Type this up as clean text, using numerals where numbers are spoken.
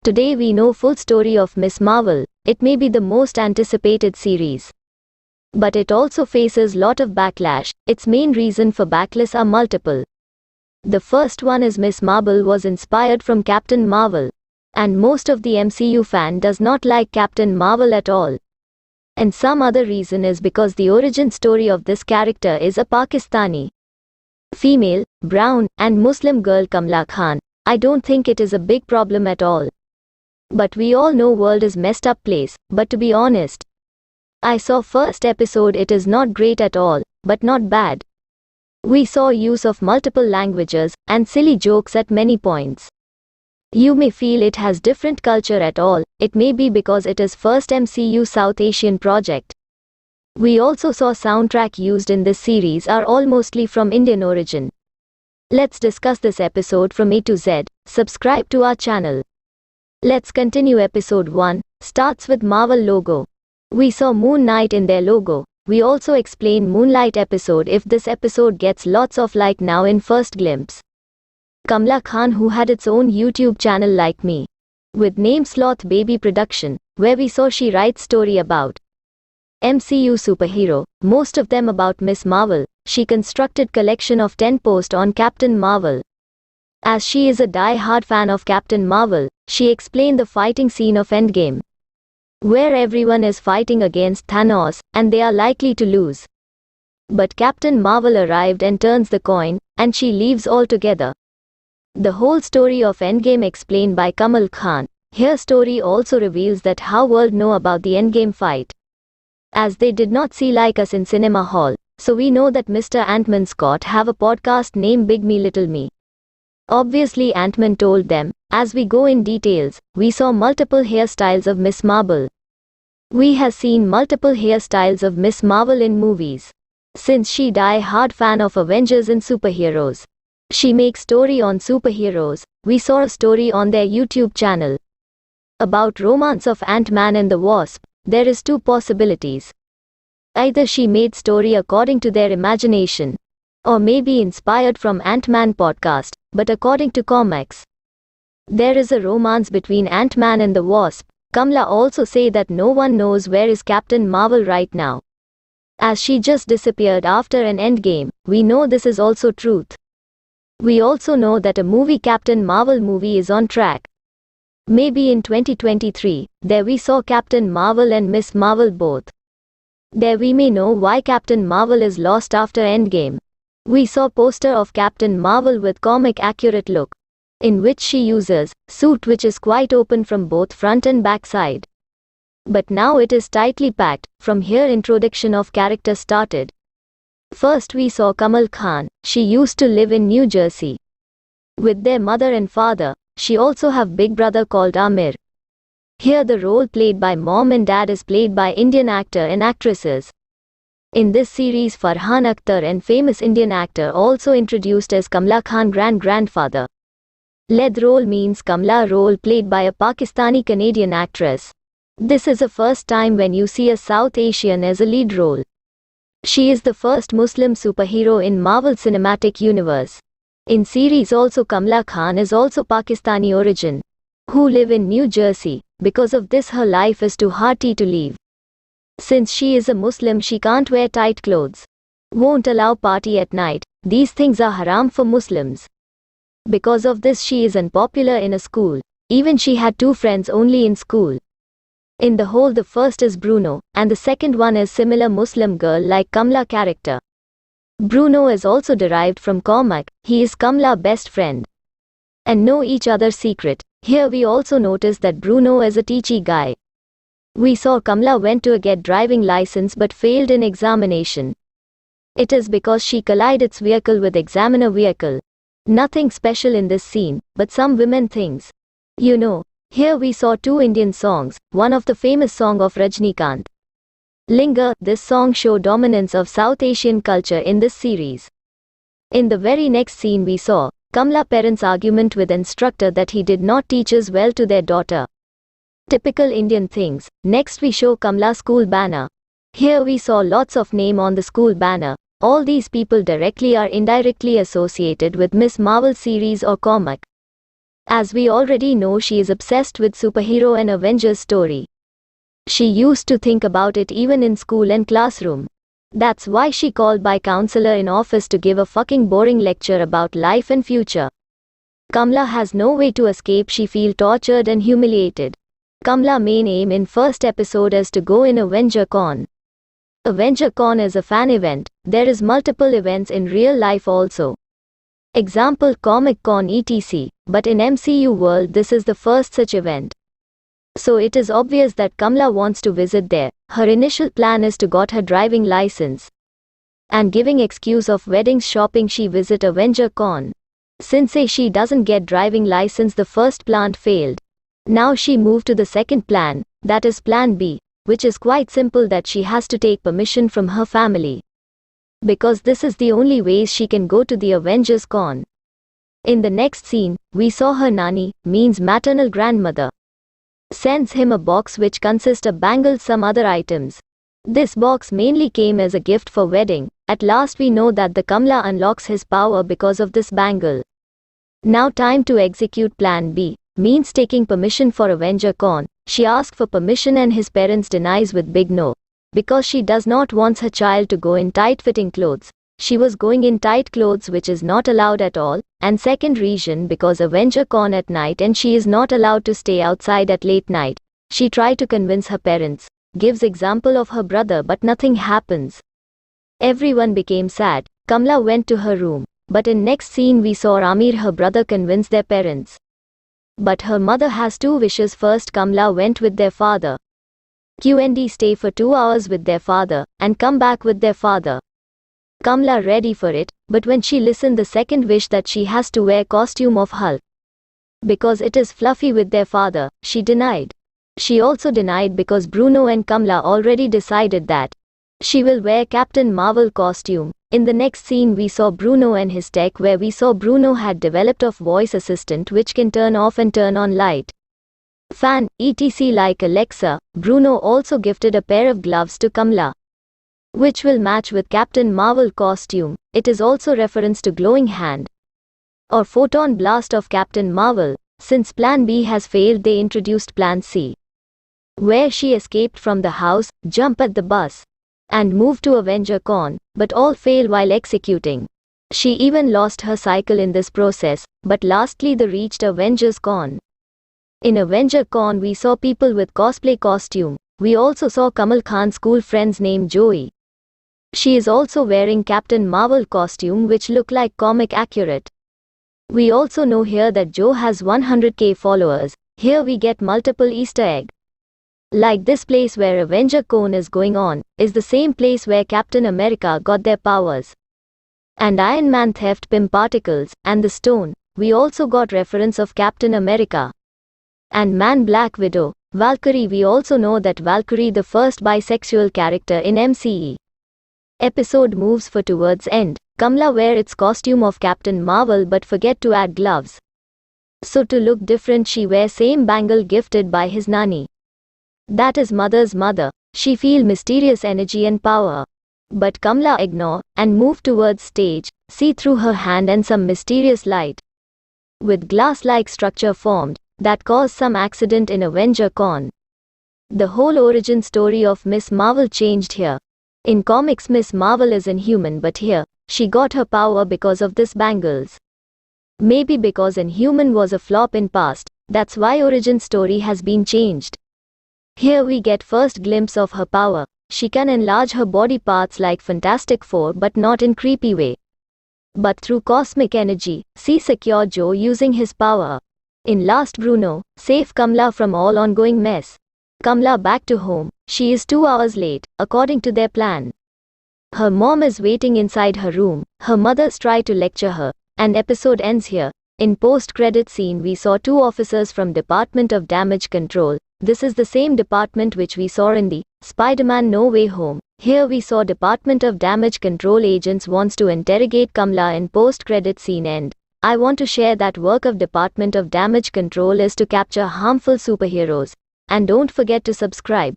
Today we know full story of Miss Marvel. It may be the most anticipated series, but it also faces lot of backlash. Its main reason for backlash are multiple. The first one is Miss Marvel was inspired from Captain Marvel, and most of the MCU fan does not like Captain Marvel at all. And some other reason is because the origin story of this character is a Pakistani female, brown, and Muslim girl Kamala Khan. I don't think it is a big problem at all. But we all know world is messed up place, but to be honest, I saw first episode, it is not great at all, but not bad. We saw use of multiple languages, and silly jokes at many points. You may feel it has different culture at all, it may be because it is first MCU South Asian project. We also saw soundtrack used in this series are all mostly from Indian origin. Let's discuss this episode from A to Z, subscribe to our channel. Let's continue. Episode 1, starts with Marvel logo. We saw Moon Knight in their logo. We also explain Moonlight episode if this episode gets lots of like now in first glimpse. Kamala Khan, who had its own YouTube channel like me, with name Sloth Baby Production, where we saw she writes story about MCU superhero, most of them about Miss Marvel. She constructed collection of 10 posts on Captain Marvel. As she is a die-hard fan of Captain Marvel, she explained the fighting scene of Endgame, where everyone is fighting against Thanos, and they are likely to lose. But Captain Marvel arrived and turns the coin, and she leaves altogether. The whole story of Endgame explained by Kamala Khan. Her story also reveals that how world know about the Endgame fight, as they did not see like us in cinema hall, so we know that Mr. Ant-Man Scott have a podcast named Big Me Little Me. Obviously Ant-Man told them. As we go in details, we saw multiple hairstyles of Miss Marvel. We have seen multiple hairstyles of Miss Marvel in movies. Since she die-hard fan of Avengers and superheroes, she makes story on superheroes. We saw a story on their YouTube channel about romance of Ant-Man and the Wasp. There is two possibilities. Either she made story according to their imagination, or maybe inspired from Ant-Man podcast, but according to comics, there is a romance between Ant-Man and the Wasp. Kamala also say that no one knows where is Captain Marvel right now, as she just disappeared after an Endgame. We know this is also truth. We also know that a movie Captain Marvel movie is on track. Maybe in 2023, there we saw Captain Marvel and Miss Marvel both. There we may know why Captain Marvel is lost after Endgame. We saw poster of Captain Marvel with comic accurate look, in which she uses suit which is quite open from both front and back side. But now it is tightly packed. From here introduction of character started. First we saw Kamala Khan. She used to live in New Jersey with their mother and father. She also have big brother called Amir. Here the role played by mom and dad is played by Indian actor and actresses. In this series Farhan Akhtar and famous Indian actor also introduced as Kamala Khan grandfather. Lead role means Kamala role played by a Pakistani Canadian actress. This is the first time when you see a South Asian as a lead role. She is the first Muslim superhero in Marvel Cinematic Universe. In series also Kamala Khan is also Pakistani origin, who live in New Jersey. Because of this her life is too hard to leave. Since she is a Muslim she can't wear tight clothes, won't allow party at night. These things are haram for Muslims. Because of this she is unpopular in a school. Even she had two friends only in school. In the whole the first is Bruno, and the second one is similar Muslim girl like Kamala character. Bruno is also derived from comic. He is Kamala best friend, and know each other's secret. Here we also notice that Bruno is a teachy guy. We saw Kamala went to get driving license but failed in examination. It is because she collided its vehicle with examiner vehicle. Nothing special in this scene, but some women things. You know, here we saw two Indian songs, one of the famous song of Rajnikant, Linga. This song show dominance of South Asian culture in this series. In the very next scene we saw Kamala parents' argument with instructor that he did not teaches well to their daughter. Typical Indian things. Next we show Kamala school banner. Here we saw lots of name on the school banner. All these people directly or indirectly associated with Miss Marvel series or comic. As we already know, she is obsessed with superhero and Avengers story. She used to think about it even in school and classroom. That's why she called by counselor in office to give a fucking boring lecture about life and future. Kamala has no way to escape. She feel tortured and humiliated. Kamala main aim in first episode is to go in Avenger Con. Avenger Con is a fan event. There is multiple events in real life also. Example Comic Con etc. But in MCU world this is the first such event. So it is obvious that Kamala wants to visit there. Her initial plan is to got her driving license. And giving excuse of weddings shopping she visit Avenger Con. Since she doesn't get driving license, the first plan failed. Now she moved to the second plan, that is plan B, which is quite simple, that she has to take permission from her family. Because this is the only ways she can go to the Avengers Con. In the next scene, we saw her nanny, means maternal grandmother, sends him a box which consists of bangles some other items. This box mainly came as a gift for wedding. At last we know that the Kamala unlocks his power because of this bangle. Now time to execute plan B, means taking permission for Avenger Con. She asks for permission and his parents denies with big no. Because she does not want her child to go in tight-fitting clothes. She was going in tight clothes which is not allowed at all. And second reason, because Avenger Con at night and she is not allowed to stay outside at late night. She tried to convince her parents. Gives example of her brother but nothing happens. Everyone became sad. Kamala went to her room. But in next scene we saw Amir, her brother, convince their parents. But her mother has two wishes. First, Kamala went with their father. Q&D stay for 2 hours with their father and come back with their father. Kamala ready for it, but when she listened the second wish that she has to wear costume of Hulk. Because it is fluffy with their father, she denied. She also denied because Bruno and Kamala already decided that she will wear Captain Marvel costume. In the next scene we saw Bruno and his tech, where we saw Bruno had developed a voice assistant which can turn off and turn on light, fan, etc. like Alexa. Bruno also gifted a pair of gloves to Kamala, which will match with Captain Marvel costume. It is also reference to glowing hand or photon blast of Captain Marvel. Since plan B has failed, they introduced plan C, where she escaped from the house, jump at the bus, and moved to Avenger Con, but all fail while executing. She even lost her cycle in this process, but lastly they reached Avengers Con. In Avenger Con we saw people with cosplay costume. We also saw Kamal Khan's school friends named Joey. She is also wearing Captain Marvel costume which look like comic accurate. We also know here that Joe has 100k followers. Here we get multiple Easter egg. Like this place where Avenger Con is going on, is the same place where Captain America got their powers. And Iron Man theft pim particles, and the stone. We also got reference of Captain America. And Man Black Widow, Valkyrie. We also know that Valkyrie the first bisexual character in MCE. Episode moves for towards end. Kamala wear its costume of Captain Marvel but forget to add gloves. So to look different she wear same bangle gifted by his nanny. That is mother's mother. She feel mysterious energy and power. But Kamala ignore and move towards stage, see through her hand and some mysterious light with glass-like structure formed, that caused some accident in Avenger Con. The whole origin story of Miss Marvel changed here. In comics Miss Marvel is inhuman, but here, she got her power because of this bangles. Maybe because Inhuman was a flop in past, that's why origin story has been changed. Here we get first glimpse of her power. She can enlarge her body parts like Fantastic Four but not in creepy way, but through cosmic energy. See secure Joe using his power. In last Bruno, save Kamala from all ongoing mess. Kamala back to home. She is 2 hours late, according to their plan. Her mom is waiting inside her room. Her mothers try to lecture her, and episode ends here. In post-credit scene we saw 2 officers from Department of Damage Control. This is the same department which we saw in the Spider-Man No Way Home. Here we saw Department of Damage Control agents wants to interrogate Kamala in post-credit scene end. I want to share that work of Department of Damage Control is to capture harmful superheroes. And don't forget to subscribe.